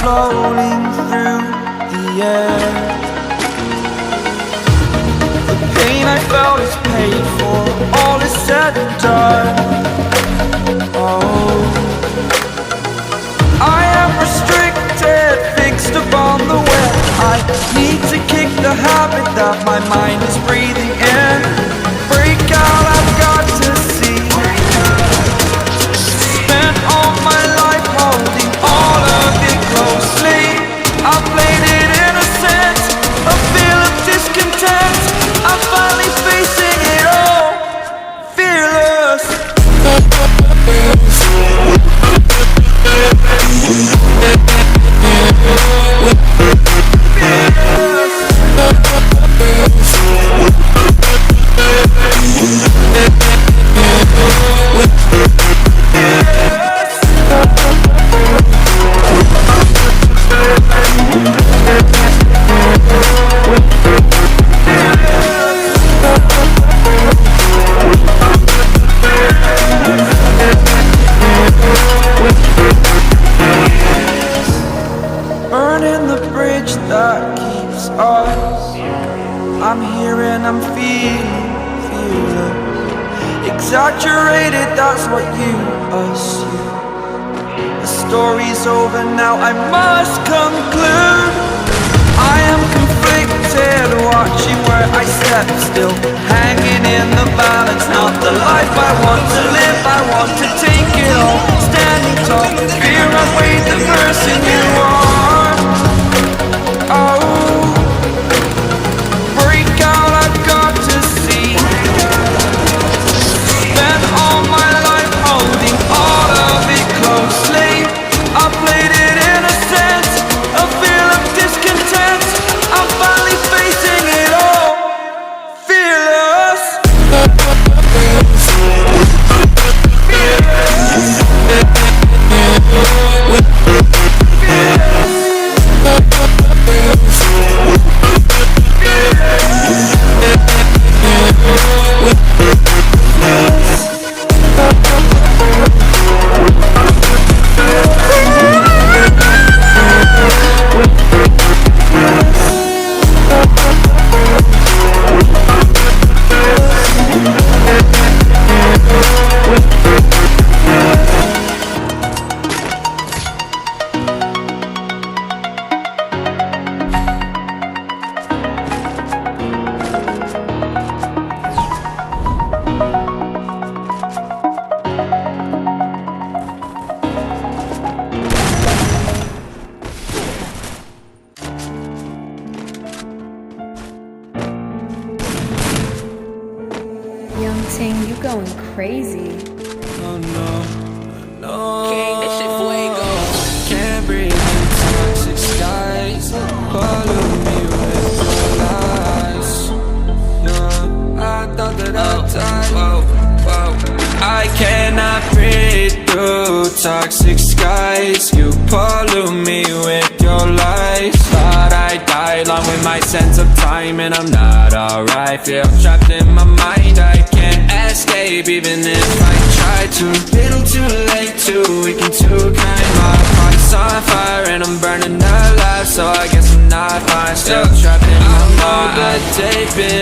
floating through the air. The pain I felt is paid for, all is said and done. Oh, I am restricted, fixed upon the web. I need to kick the habit that my mind is breathing in. Break out, I've got to see. Spent all my life holding all of it closely. I played it innocent, a feel of discontent. I'm finally facing it all, fearless. Burning the bridge that keeps us. I'm here and I'm feeling fearless. Exaggerated, that's what you assume. The story's over now, I must conclude. I am conflicted, watching where I step still, hanging in the balance. Not the life I want to live, I want to take it all. Standing tall, fear I weighed the person you are. Oh, break out, I've got to see. Spent all my life holding all of it closely. I played it innocent, a feel of discontent. I'm finally facing it all, fearless. Young Ting, you going crazy. Oh no, no. King, that shit fuego. Can't breathe in toxic skies. Pollute me with your lies. Yeah, I thought that I'd die. Whoa. I cannot breathe through toxic skies. You pollute me with your lies. Thought I died along with my sense of time, and I'm not alright. Feel trapped in my mind, I can't escape even if I try to. Little too late, too weak and too kind. My heart's on fire and I'm burning alive, so I guess I'm not fine. Still trapped in my mind. I've been